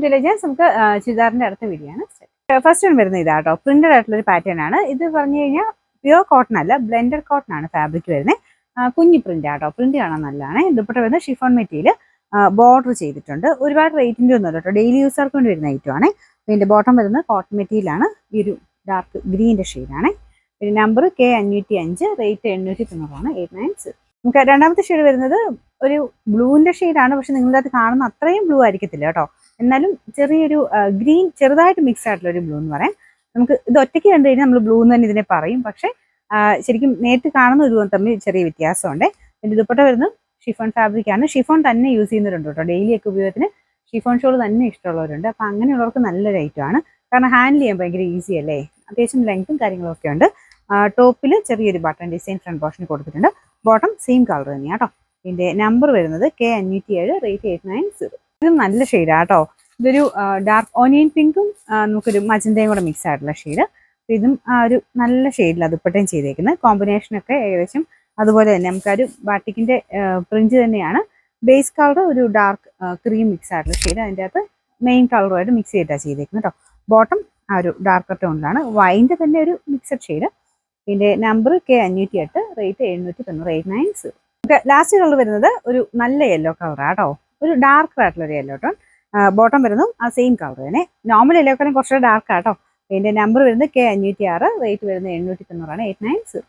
To legends. നമുക്ക് ചുരിദാറിന്റെ അടുത്ത video ആണ്. ഫസ്റ്റ് വൺ വരുന്നത് ഇതാട്ടോ, പ്രിന്റഡ് ആയിട്ടുള്ള ഒരു പാറ്റേൺ ആണ്. ഇത് പറഞ്ഞു കഴിഞ്ഞാൽ പ്യുവർ കോട്ടൺ അല്ല, ബ്ലെൻഡഡ് കോട്ടൺ ആണ് ഫാബ്രിക് വരുന്നത്. കുഞ്ഞു പ്രിന്റ് ആട്ടോ, പ്രിന്റ് കാണാൻ നല്ലതാണ്. ദുപ്പട്ട വരുന്നത് ഷിഫോൺ മെറ്റീരിയൽ, ബോർഡർ ചെയ്തിട്ടുണ്ട്. ഒരുപാട് റേറ്റിന്റെ ഒന്നും കേട്ടോ, ഡെയിലി യൂസർക്ക് വേണ്ടി വരുന്ന ഐറ്റം ആണ്. ഇതിന്റെ ബോട്ടം വരുന്നത് കോട്ടൺ മെറ്റീരിയൽ ആണ്. ഈ ഒരു ഡാർക്ക് ഗ്രീനിന്റെ ഷെയ്ഡാണ്. പിന്നെ നമ്പർ K505, റേറ്റ് 890 89. നമുക്ക് രണ്ടാമത്തെ ഷെയ്ഡ് വരുന്നത് ഒരു ബ്ലൂവിന്റെ ഷെയ്ഡാണ്. പക്ഷെ നിങ്ങളുടെ അത് കാണുന്ന അത്രയും ബ്ലൂ ആയിരിക്കത്തില്ല കേട്ടോ. എന്നാലും ചെറിയൊരു ഗ്രീൻ ചെറുതായിട്ട് മിക്സ് ആയിട്ടുള്ള ഒരു ബ്ലൂ എന്ന് പറയാം. നമുക്ക് ഇത് ഒറ്റയ്ക്ക് കണ്ടു കഴിഞ്ഞാൽ നമ്മൾ ബ്ലൂ എന്ന് തന്നെ ഇതിനെ പറയും. പക്ഷെ ശരിക്കും നേരിട്ട് കാണുന്ന ഒരു തമ്മിൽ ചെറിയ വ്യത്യാസമുണ്ട്. പിന്നെ ദുപ്പട്ട വരുന്നത് ഷിഫോൺ ഫാബ്രിക് ആണ്. ഷിഫോൺ തന്നെ യൂസ് ചെയ്യുന്നവരുണ്ട് കേട്ടോ. ഡെയിലി ഒക്കെ ഉപയോഗത്തിന് ഷിഫോൺ ഷോൾ തന്നെ ഇഷ്ടമുള്ളവരുണ്ട്. അപ്പം അങ്ങനെയുള്ളവർക്ക് നല്ലൊരു ഐറ്റം ആണ്. കാരണം ഹാൻഡിൽ ചെയ്യാൻ ഭയങ്കര ഈസി അല്ലേ. അത്യാവശ്യം ലെങ്ത്തും കാര്യങ്ങളൊക്കെ ഉണ്ട്. ടോപ്പിൽ ചെറിയൊരു ബട്ടൺ ഡിസൈൻ ഫ്രണ്ട് പോർഷന് കൊടുത്തിട്ടുണ്ട്. ബോട്ടം സെയിം കളർ തന്നെയാണ് കേട്ടോ. ഇതിന്റെ നമ്പർ വരുന്നത് K507, റേറ്റ് 890. ഇത് നല്ല ഷെയ്ഡാണ് കേട്ടോ. ഇതൊരു ഡാർക്ക് ഓനിയൻ പിങ്കും നമുക്കൊരു മജന്തയും കൂടെ മിക്സ് ആയിട്ടുള്ള ഷെയ്ഡ്. ഇതും ഒരു നല്ല ഷെയ്ഡിലാണ് ദുപ്പട്ടയും ചെയ്തേക്കുന്നത്. കോമ്പിനേഷനൊക്കെ ഏകദേശം അതുപോലെ തന്നെ നമുക്കൊരു ബാട്ടിക്കിന്റെ പ്രിന്റ് തന്നെയാണ്. ബേസ് കളർ ഒരു ഡാർക്ക് ക്രീം മിക്സ് ആയിട്ടുള്ള ഷെയ്ഡ്. അതിൻ്റെ അകത്ത് മെയിൻ കളറുമായിട്ട് മിക്സ് ചെയ്തിട്ടാണ് ചെയ്തേക്കുന്നത് കേട്ടോ. ബോട്ടം ആ ഒരു ഡാർക്ക് ടോണിലാണ്. വൈൻ്റെ തന്നെ ഒരു മിക്സഡ് ഷെയ്ഡ്. ഇതിന്റെ number K508, rate 790 89. Last colour വരുന്നത് ഒരു നല്ല യെല്ലോ കളറാണ് കേട്ടോ. ഒരു ഡാർക്ക് ആയിട്ടുള്ള ഒരു യെല്ലോ ടോൺ. ബോട്ടം വരുന്നതും ആ സെയിം കളർ തന്നെ. നോർമൽ യെല്ലോ കളറും കുറച്ചുകൂടെ ഡാർക്ക് ആട്ടോ. ഇതിന്റെ നമ്പർ വരുന്നത് K506, റേറ്റ് വരുന്നത് 890 89.